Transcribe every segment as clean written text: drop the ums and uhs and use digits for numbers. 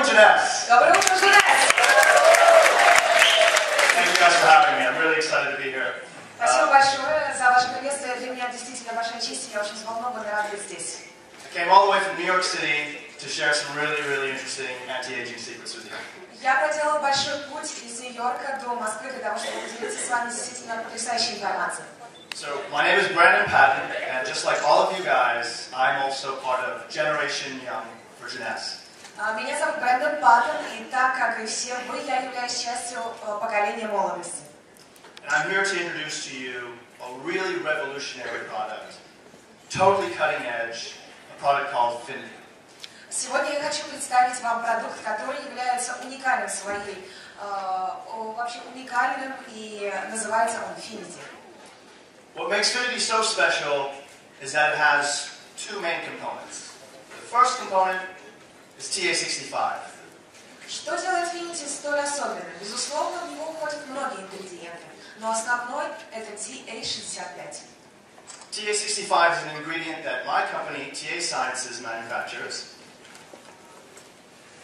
Jeunesse! Доброе утро, Jeunesse! Thank you guys for having me. I'm really excited to be here. Спасибо большое за ваше приветствие. Для меня действительно большая честь, и я очень взволнована и рада быть здесь. I came all the way from New York City to share some really interesting anti-aging secrets with you. Я проделала большой путь из Нью-Йорка до Москвы для того, чтобы поделиться с вами действительно потрясающей информацией. So, my name is Brandon Patton, and just like all of you guys, I'm also part of Generation Young for Jeunesse. Меня зовут Брэндон Паттон, и так как и все вы, я являюсь частью поколения молодости. And I'm here to introduce to you a really revolutionary product, totally cutting edge, a product called FINITI. Сегодня я хочу представить вам продукт, который является уникальным своей, вообще уникальным, и называется он FINITI. What makes FINITI so special is that it has two main components. The first component is TA65. Что делает FINITI столь особенным? Безусловно, в него входят многие ингредиенты, но основной это TA65. TA65 is an ingredient that my company, TA Sciences, manufactures.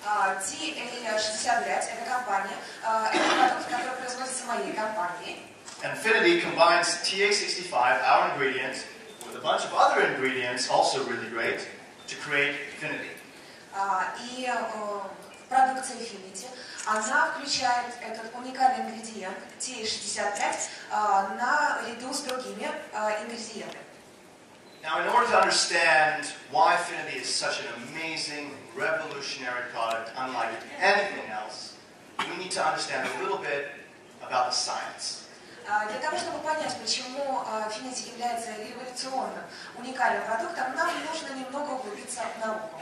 TA65 это компания, это продукт, который производится моей компанией. And FINITI combines TA65, our ingredient, with a bunch of other ingredients, also really great, to create FINITI. И продукция FINITI, она включает этот уникальный ингредиент TA65 наряду с другими ингредиентами. Now, in order to understand why FINITI is such an amazing, revolutionary product, unlike anything else, we need to understand a little bit about the science. Для того, чтобы понять, почему FINITI является революционным, уникальным продуктом, нам нужно немного углубиться в науку.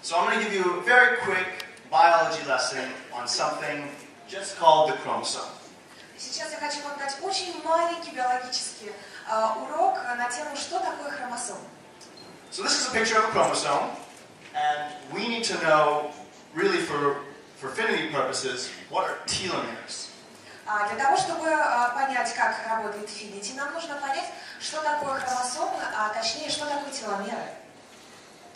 So I'm going to give you a very quick biology lesson on something just called the chromosome. Сейчас я хочу вам дать очень маленький биологический урок на тему, что такое хромосом. So this is a picture of a chromosome, and we need to know, really for FINITI purposes, what are telomeres. Для того, чтобы понять, как работает FINITI, нам нужно понять, что такое хромосомы, а точнее, что такое теломеры.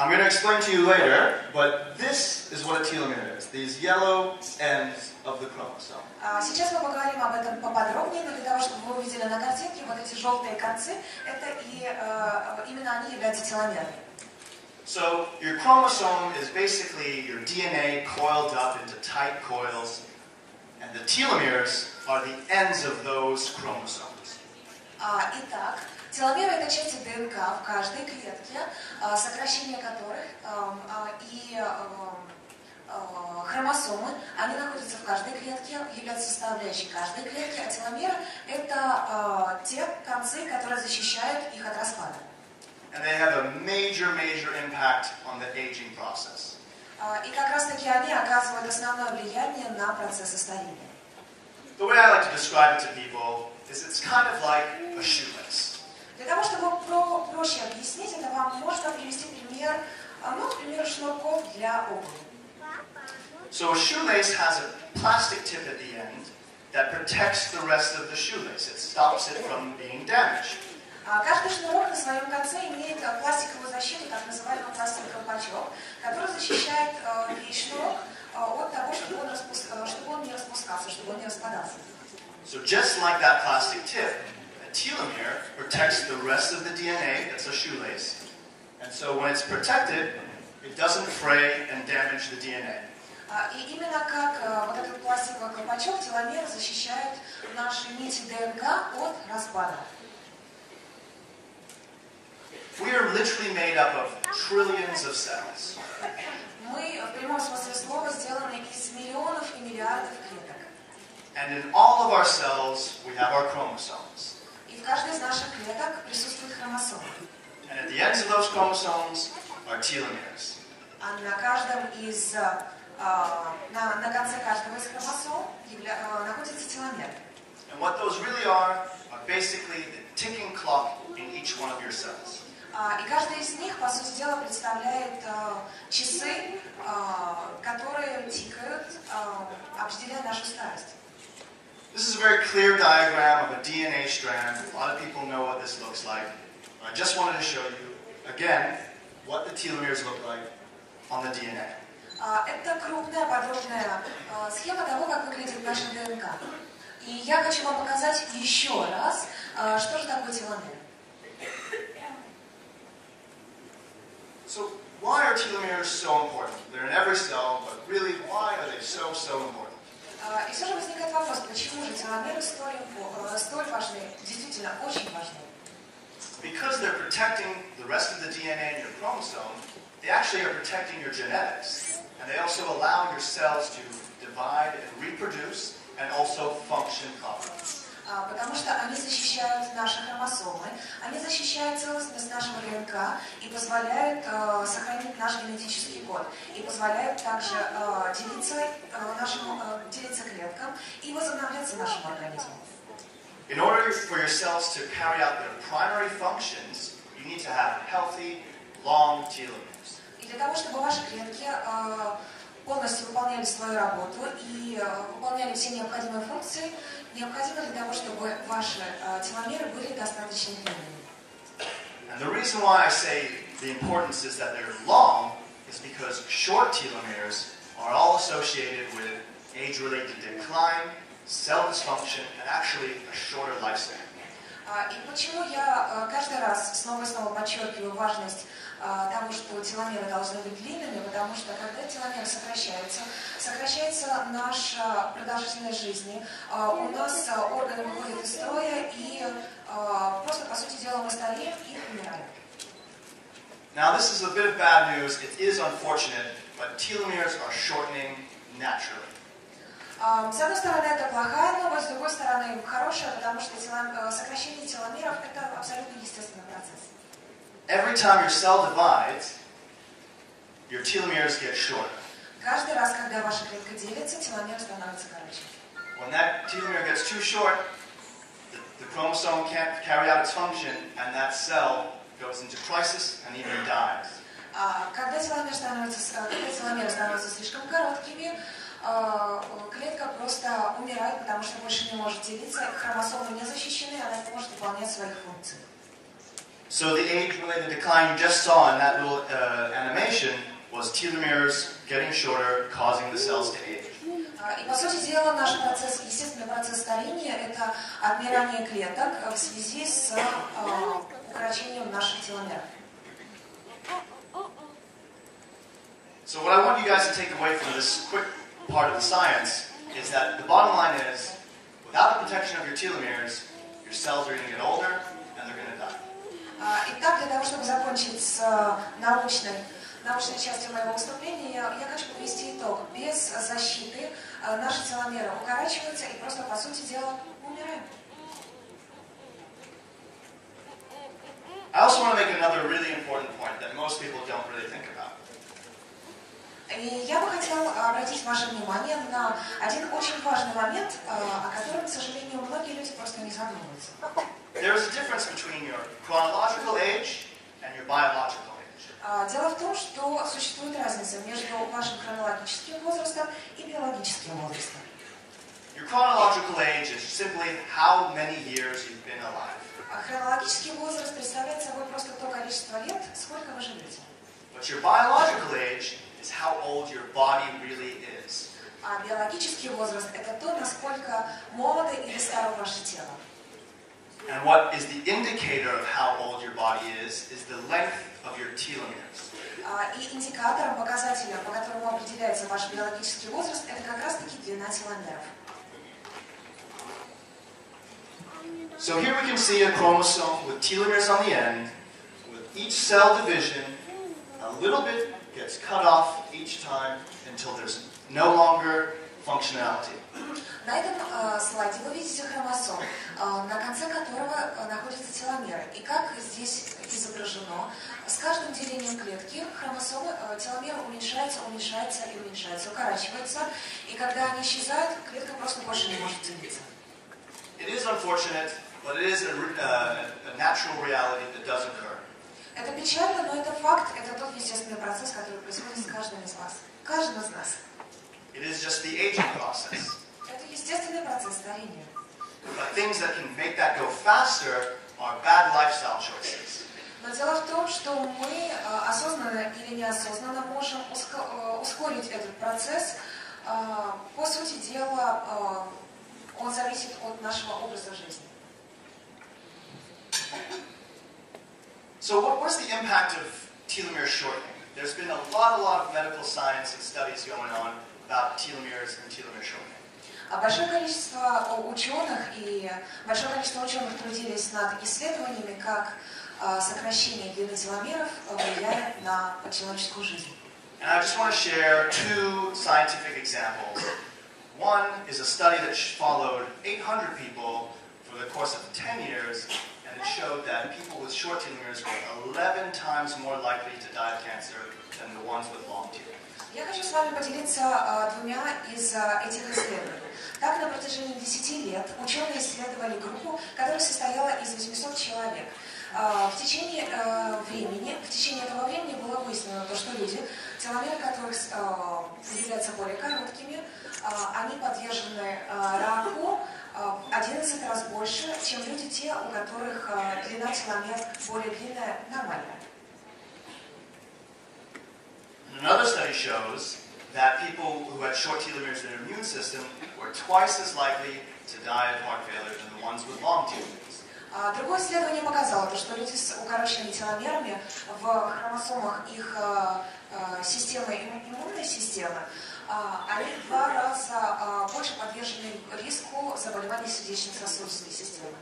I'm going to explain to you later, but this is what a telomere is, these yellow ends of the chromosome. Сейчас мы поговорим об этом поподробнее, но для того, чтобы вы увидели на картинке, вот эти желтые концы, это и именно они являются теломерами. So your chromosome is basically your DNA coiled up into tight coils, and the telomeres are the ends of those chromosomes. Итак, теломеры это части ДНК в каждой клетке, сокращение которых и хромосомы, они находятся в каждой клетке, являются составляющей каждой клетки, а теломеры это те концы, которые защищают их от распада. And they have a major impact on the aging process. И как раз таки они оказывают основное влияние на процессы старения. The way I like to describe it to people is it's kind of like a shoelace. Для того, чтобы проще объяснить, это вам можно привести пример, например, шнурков для обуви. So a shoelace has a plastic tip at the end that protects the rest of the shoelace. It stops it from being damaged. Каждый шнурок на своем конце имеет пластиковую защиту, так называемый пластиковый колпачок, который защищает весь шнурок от того, чтобы он не распускался, чтобы он не распадался. So just like that plastic tip, a telomere protects the rest of the DNA, that's a shoelace. And so when it's protected, it doesn't fray and damage the DNA. И именно как вот этот пластиковый колпачок, теломеры защищают наши нити ДНК от распада. We are literally made up of trillions of cells. Мы в прямом смысле слова сделаны из миллионов и миллиардов клеток. And in all of our cells, we have our chromosomes. И в каждой из наших клеток присутствует хромосома. And at the ends of those chromosomes are telomeres. А на каждом из, на конце каждого из хромосом находится теломер. And what those really are basically the ticking clock in each one of your cells. И каждый из них, по сути дела, представляет часы, которые тикают, определяя нашу старость. This is a very clear diagram of a DNA strand. A lot of people know what this looks like. I just wanted to show you, again, what the telomeres look like on the DNA. Это крупная, подробная схема того, как выглядит наша ДНК. И я хочу вам показать еще раз, что же такое теломеры. So why are telomeres so important? They're in every cell, but really, why are they so important? И все же возникает вопрос, почему же теломеры столь важны, действительно очень важны. Because they're protecting the rest of the DNA in your chromosome, they actually are protecting your genetics. And they also allow your cells to divide and reproduce and also function properly. Потому что они защищают наши хромосомы, они защищают целостность нашего ДНК и позволяют сохранить наш генетический код, и позволяют также делиться клеткам и возобновляться нашему организму. In order for your cells to carry out their primary functions, you need to have healthy, long telomeres. И для того, чтобы ваши клетки полностью выполняли свою работу и выполняли все необходимые функции, необходимо для того, чтобы ваши теломеры были достаточно длинными. And the reason why I say the importance is that they're long is because short telomeres are all associated with age-related decline, cell dysfunction, and actually a shorter lifespan. И почему я каждый раз снова и снова подчеркиваю важность того, что теломеры должны быть длинными, потому что когда теломеры сокращается наша продолжительность жизни, у нас органы выходят из строя и просто, по сути дела, мы стареем и умираем. Now this is a bit of bad news. It is unfortunate, but telomeres are shortening naturally. С одной стороны, это плохая новость, с другой стороны, хорошая, потому что сокращение теломеров – это абсолютно естественный процесс. Every time your cell divides, your telomeres get shorter. Каждый раз, когда ваша клетка делится, теломеры становятся короче. When that telomere gets too short, the chromosome can't carry out its function, and that cell goes into crisis and even dies. Когда теломеры становятся слишком короткими, клетка просто умирает, потому что больше не может делиться, хромосомы не защищены, она не может выполнять своих функций. So the age-related decline you just saw in that little animation was telomeres getting shorter, causing the cells to age. И по сути дела наш процесс, естественный процесс старения, это отмирание клеток в связи с укорочением наших теломер. So what I want you guys to take away from this quick part of the science is that the bottom line is, without the protection of your telomeres, your cells are going to get older and they're going to die. Итак, для того, чтобы закончить с научной частью моего выступления, я хочу подвести итог. Без защиты наши теломеры укорачиваются и просто, по сути дела, умирают. I also want to make another really important point that most people don't really think about. И я бы хотела обратить ваше внимание на один очень важный момент, о котором, к сожалению, многие люди просто не задумываются. There is a difference between your chronological age and your biological age. Дело в том, что существует разница между вашим хронологическим возрастом и биологическим возрастом. Your chronological age is simply how many years you've been alive. Хронологический возраст представляет собой просто то количество лет, сколько вы живете. But your biological age is how old your body really is. А биологический возраст – это то, насколько молодо или старо ваше тело. And what is the indicator of how old your body is the length of your telomeres. И индикатором, показателем, по которому определяется ваш биологический возраст, это как раз-таки длина теломеров. So here we can see a chromosome with telomeres on the end. With each cell division, a little bit gets cut off each time until there's no longer functionality. На этом слайде вы видите хромосом, на конце которого находятся теломеры. И как здесь изображено, с каждым делением клетки хромосомы, теломеры уменьшаются, укорачиваются. И когда они исчезают, клетка просто больше не может делиться. It is unfortunate, but it is a natural reality that does occur. Это печально, но это факт, это тот естественный процесс, который происходит с каждым из вас, каждым из нас. It is just the aging process. Это естественный процесс старения. But things that can make that go faster are bad lifestyle choices. Но дело в том, что мы осознанно или неосознанно можем ускорить этот процесс. По сути дела, он зависит от нашего образа жизни. So what's the impact of telomere shortening? There's been a lot of medical science and studies going on about telomeres and telomere shortening. Большое количество ученых трудились над исследованиями, как сокращение длины теломеров влияет на человеческую жизнь. And I just want to share two scientific examples. One is a study that followed 800 people for the course of 10 years, and it showed that people with short telomeres were 11 times more likely to die of cancer than the ones with long telomeres. Я хочу с вами поделиться двумя из этих исследований. Так, на протяжении 10 лет ученые исследовали группу, которая состояла из 800 человек. В течение этого времени было выяснено, что люди, теломеры которых являются более короткими, они подвержены раку 11 раз больше, чем люди, те, у которых длина теломер более длинная, нормальная. Another study shows that people who had short telomeres in their immune system were twice as likely to die of heart failure than the ones with long telomeres. Другое исследование показало, что люди с укороченными теломерами в хромосомах их иммунной системы, они в 2 раза больше подвержены риску заболеваний сердечно-сосудистой системы.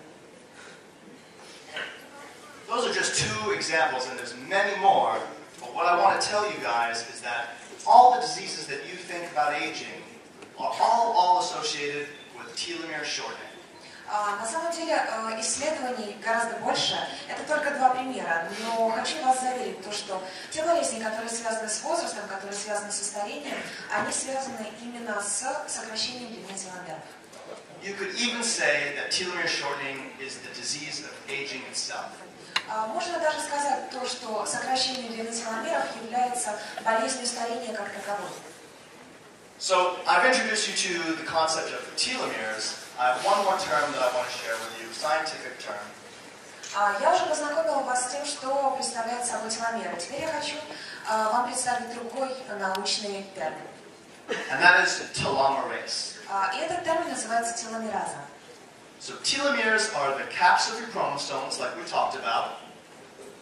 Those are just two examples, and there's many more. But what I want to tell you guys is that all the diseases that you think about aging are all associated with telomere shortening. На самом деле исследований гораздо больше. Это только 2 примера. Но хочу вас заверить, что те болезни, которые связаны с возрастом, которые связаны со старением, они связаны именно с сокращением длины теломеров. You could even say that telomere shortening is the disease of aging itself. Можно даже сказать то, что сокращение длины теломеров является болезнью старения как таковой. So I've introduced you to the concept of telomeres. I have one more term that I want to share with you, scientific term. Я уже познакомила вас с тем, что представляет собой теломеры. Теперь я хочу вам представить другой научный термин. And that is telomerase. И этот термин называется теломераза. So telomeres are the caps of your chromosomes, like we talked about.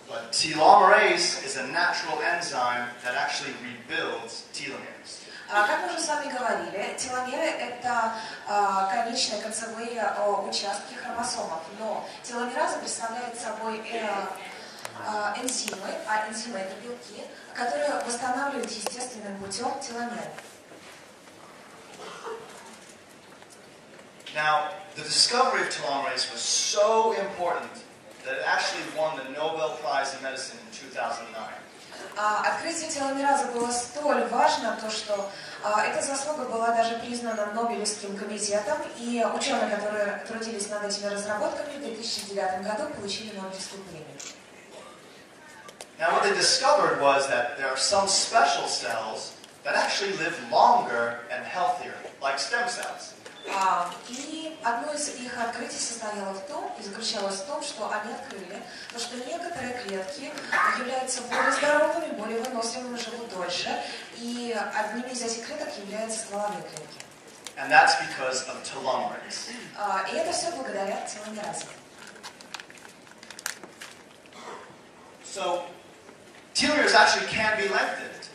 But telomerase is a natural enzyme that actually rebuilds telomeres. Как мы уже с вами говорили, теломеры – это конечные концевые участки хромосомов, но теломераза представляет собой энзимы, а энзимы – это белки, которые восстанавливают естественным путем теломеры. Now, the discovery of telomerase was so important that it actually won the Nobel Prize in Medicine in 2009. Открытие теломеразы было столь важно, что эта заслуга была даже признана Нобелевским комитетом, и ученые, которые трудились над этими разработками, в 2009 году получили Нобелевскую премию. Now, what they discovered was that there are some special cells that actually live longer and healthier, like stem cells. И одно из их открытий заключалось в том, что они открыли, что некоторые клетки являются более здоровыми, более выносливыми, живут дольше, и одними из этих клеток являются стволовые клетки. And that's because of telomerase. И это все благодаря теломеразе. So, telomeres actually can be lengthened.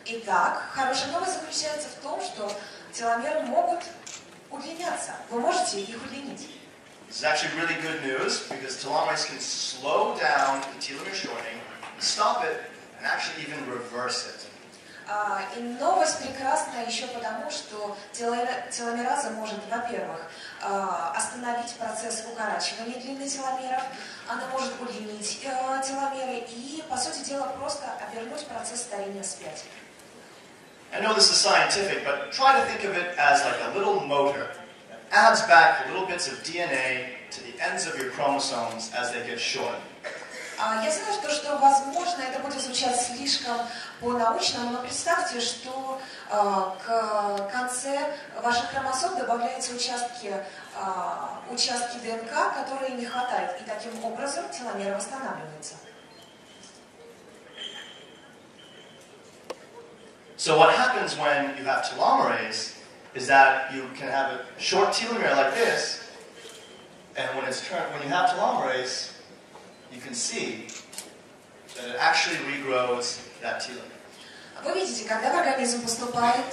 Итак, хорошая новость заключается в том, что теломеры могут удлиняться. Вы можете их удлинить. This is actually really good news because telomerase can slow down the telomere shortening, stop it, and actually even reverse it. И новость прекрасная еще потому, что теломераза может, во-первых, остановить процесс укорачивания длины теломеров, она может удлинить теломеры и, по сути дела, просто обернуть процесс старения вспять. I know this is scientific, but try to think of it as like a little motor. It adds back little bits of DNA to the ends of your chromosomes as they get shortened. Я знаю, что возможно это будет звучать слишком по-научному, но представьте, что к конце ваших хромосом добавляются участки ДНК, которые не хватает, и таким образом теломеры восстанавливаются. So what happens when you have telomerase is that you can have a short telomere like this, and when you have telomerase, you can see that it actually regrows that telomere. Вы видите, когда в организм поступает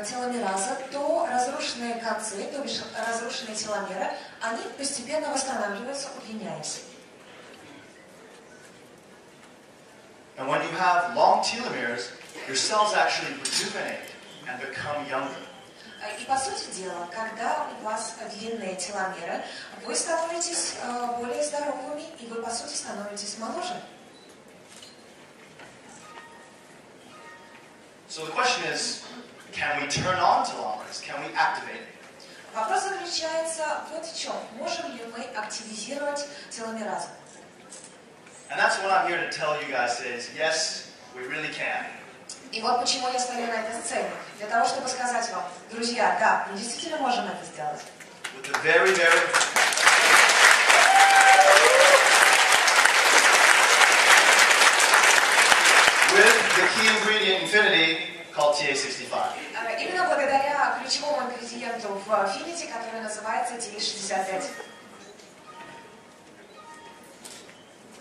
теломераза, то разрушенные концы, то бишь разрушенные теломеры, они постепенно восстанавливаются, удлиняясь. And when you have long telomeres, your cells actually rejuvenate and become younger. И по сути дела, когда у вас длинные теломеры, вы становитесь более здоровыми, и вы по сути становитесь моложе. So the question is, can we turn on telomerase? Can we activate it? Вопрос заключается вот в чем. Можем ли мы активизировать теломеразу? And that's what I'm here to tell you guys is, yes, we really can. И вот почему я стою на этой сцене. Для того, чтобы сказать вам, друзья, да, мы действительно можем это сделать. With the very with the key ingredient in FINITI called TA65. Именно благодаря ключевому ингредиенту в FINITI, который называется TA65.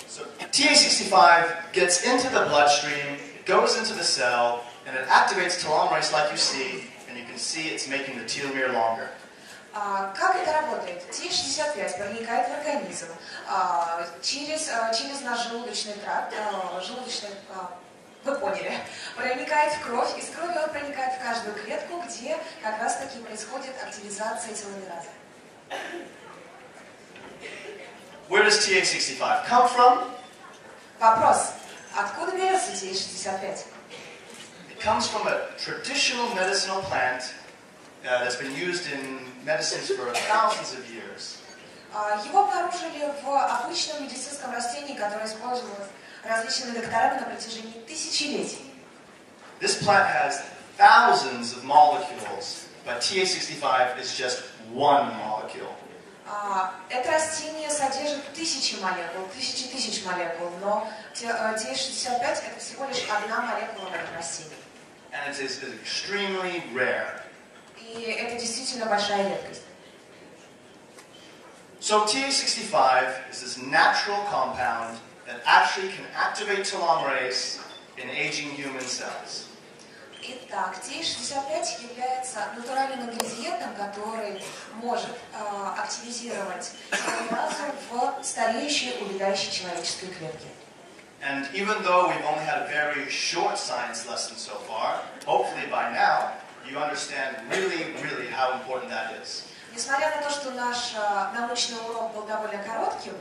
So TA65 gets into the bloodstream, it goes into the cell, and it activates telomerase like you see, and you can see it's making the telomere longer. Как это работает? TA65 проникает в организм через наш желудочный тракт, вы поняли, проникает в кровь, из крови он проникает в каждую клетку, где как раз таки происходит активизация теломеразы. Where does TA65 come from? Вопрос. Откуда берется TA65? It comes from a traditional medicinal plant that's been used in medicines for thousands of years. Его обнаружили в обычном медицинском растении, которое использовалось различными докторами на протяжении тысячелетий. This plant has thousands of molecules, but TA65 is just one molecule. Это растение содержит тысячи молекул, тысяч молекул, но TA65 это всего лишь одна молекула в этом растении. And it is extremely rare. И это действительно большая редкость. So TA65 is this natural compound that actually can activate telomerase in aging human cells. Итак, TA65 является натуральным ингредиентом, который может активизировать теломеразу в стареющей, увядающей человеческой клетке. And even though we've only had a very short science lesson so far, hopefully by now you understand really how important that is. Несмотря на то, что наш научный урок был довольно коротким,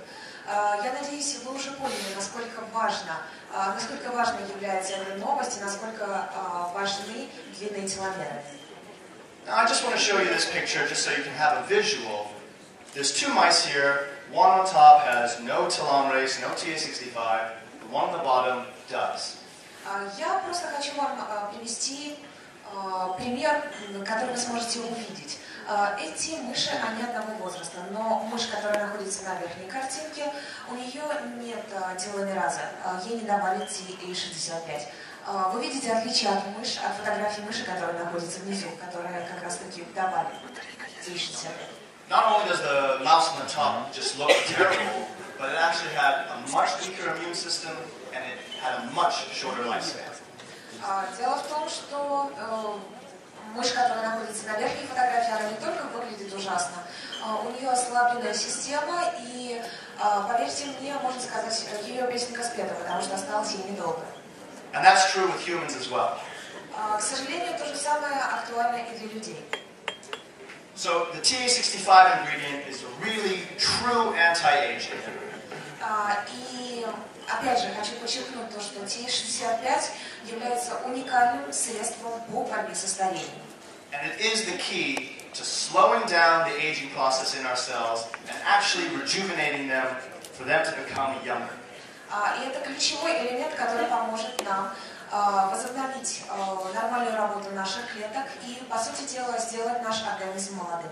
я надеюсь, вы уже поняли, насколько важной является эта новость и насколько важны длинные теломеры. Now I just want to show you this picture just so you can have a visual. There's two mice here. One on top has no telomerase, no TA65. The one on the bottom does. Я просто хочу вам привести пример, который вы сможете увидеть. Эти мыши, они одного возраста, но мышь, которая находится на верхней картинке, у нее нет теломеразы, ей не давали TA65. Вы видите отличие от фотографии мыши, которая находится внизу, которая как раз таки давали TA65. Not only does the mouse on the top just look terrible, but it actually had a much weaker immune system and it had a much shorter lifespan. Дело в том, что мышь, которая находится на верхней фотографии, она не только выглядит ужасно, у нее ослабленная система, и, поверьте мне, можно сказать, ее песенка спета, потому что осталось ей недолго. And that's true with humans as well. К сожалению, то же самое актуально и для людей. So the TA65 ingredient is a really true anti-aging. И опять же хочу подчеркнуть то, что TA65 является уникальным средством по борьбе со старением. And it is the key to slowing down the aging process in our cells and actually rejuvenating them for them to become younger. И это ключевой элемент, который поможет нам возобновить нормальную работу наших клеток и, по сути дела, сделать наш организм молодым.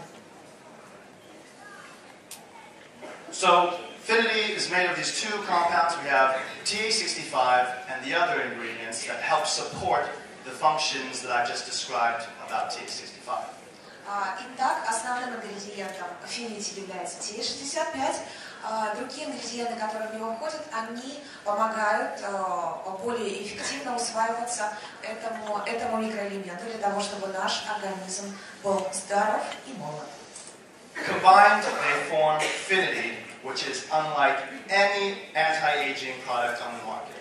So FINITI is made of these two compounds. We have TA65 and the other ingredients that help support the functions that I've just described about TH65. Итак, основным ингредиентом FINITI является TH65. Другие ингредиенты, которые в него входят, они помогают более эффективно усваиваться этому микроэлементу для того, чтобы наш организм был здоров и молод. Combined, they form FINITI, which is unlike any anti-aging product on the market.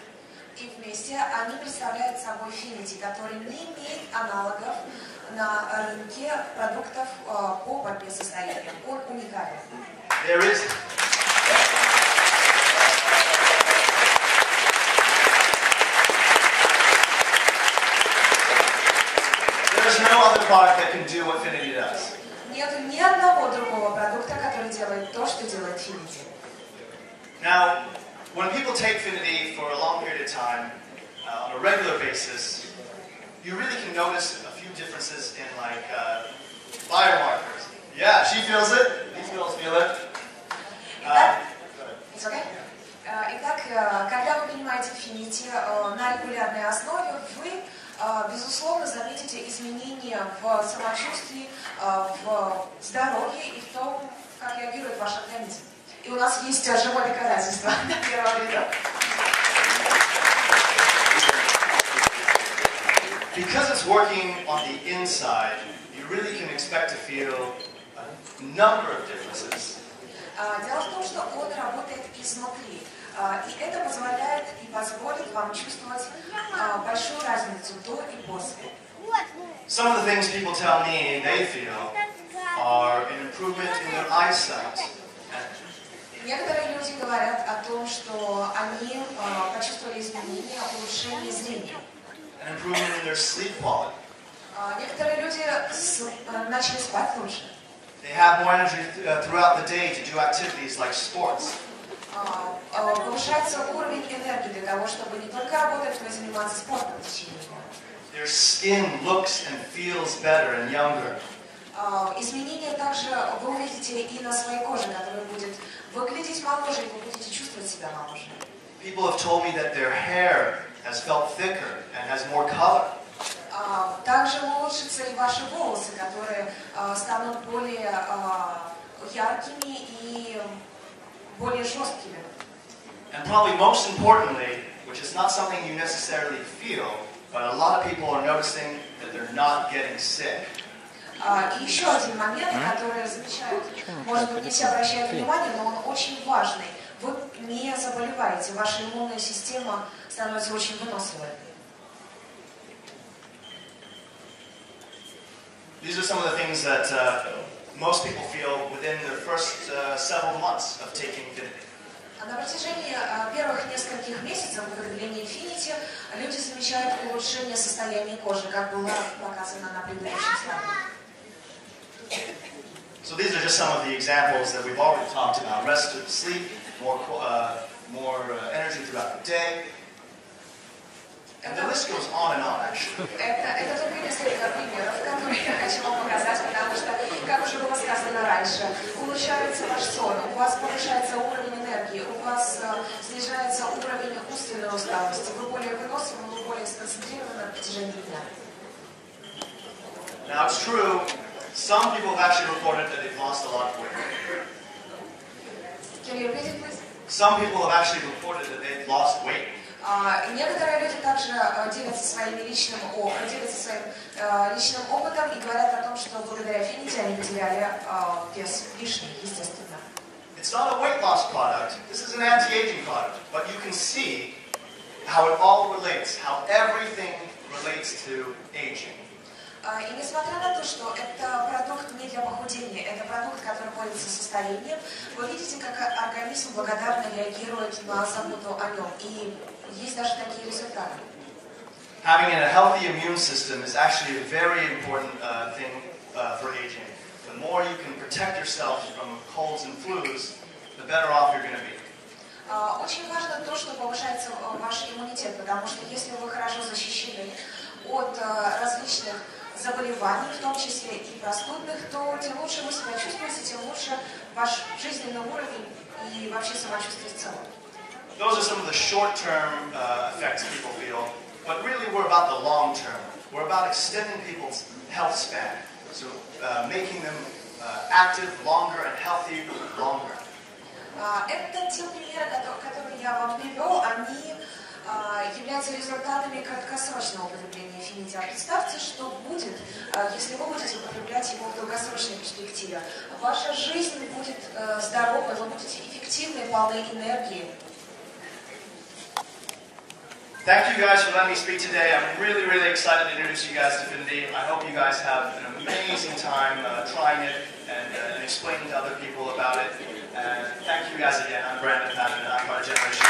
И вместе они представляют собой FINITI, который не имеет аналогов на рынке продуктов по борьбе со старением. Он уникален. There is no other product that can do what FINITI does. Нет ни одного другого продукта, который делает то, что делает FINITI. Now, when people take FINITI for a long period of time, on a regular basis, you really can notice a few differences in biomarkers. Yeah, she feels it. These girls feel it. Итак, когда вы принимаете FINITI на регулярной основе, вы, безусловно, заметите изменения в самочувствии, в здоровье и в том, как реагирует ваш организм. И у нас есть живое доказательство первого ряда. Because it's working on the inside, you really can expect to feel a number of differences. Дело в том, что он работает изнутри, и это позволяет и позволит вам чувствовать большую разницу до и после. Some of the things people tell me they feel are an improvement in their eyesight. Некоторые люди говорят о том, что они почувствовали изменения, улучшение зрения. An improvement in their sleep quality. Некоторые люди начали спать лучше. They have more energy throughout the day to do activities like sports. Повышается уровень энергии для того, чтобы не только работать, но и заниматься спортом в течение дня. Their skin looks and feels better and younger. Изменения также вы увидите и на своей коже, которая будет выглядеть моложе, и вы будете чувствовать себя моложе. People have told me that their hair has felt thicker and has more color. Также улучшатся и ваши волосы, которые станут более яркими и более жесткими. And probably most importantly, which is not something you necessarily feel, but a lot of people are noticing that they're not getting sick. И еще один момент, который замечают, может быть, не все обращают внимание, но он очень важный. Вы не заболеваете, ваша иммунная система становится очень выносливой. These are some of the things that most people feel within the first several months of taking FINITI. На протяжении первых нескольких месяцев употребления FINITI люди замечают улучшение состояния кожи, как было показано на предыдущем слайде. So these are just some of the examples that we've already talked about: rest, sleep, more energy throughout the day. And the list goes on and on, actually. Это только несколько примеров, которые я хочу вам показать, потому что, как уже было сказано раньше, улучшается ваш сон, у вас повышается уровень энергии, у вас снижается уровень умственной усталости, вы более выносливы, вы более сконцентрированы на протяжении дня. Now it's true, some people have actually reported that they've lost a lot of weight. Can you repeat it, please? Some people have actually reported that they've lost weight. Некоторые люди также делятся своим личным опытом и говорят о том, что благодаря FINITI они потеряли вес лишний, естественно. It's not a weight loss product. This is an anti-aging product, but you can see how it all relates, how everything relates to aging. И несмотря на то, что это продукт не для похудения, это продукт, который борется со старением, вы видите, как организм благодарно реагирует на заботу о нем. И есть даже такие результаты. Having a healthy immune system is actually a very important thing for aging. The more you can protect yourself from colds and flus, the better off you're going to be. Очень важно то, что повышается ваш иммунитет, потому что если вы хорошо защищены от различных заболеваний, в том числе и простудных, то тем лучше вы себя чувствуете, тем лучше ваш жизненный уровень и вообще самочувствие в целом. Those are some of the short-term effects people feel. But really we're about the long term. We're about extending people's health span. So making them active longer and healthy longer. Это те примеры, которые я вам привел, они являются результатами краткосрочного употребления FINITI. А представьте, что будет, если вы будете употреблять его в долгосрочной перспективе. Ваша жизнь будет здоровой, вы будете эффективны, полны энергии. Thank you guys for letting me speak today. I'm really, really excited to introduce you guys to FINITI. I hope you guys have an amazing time trying it and explaining to other people about it. And thank you guys again. I'm Brandon Patton and I'm part of Generation.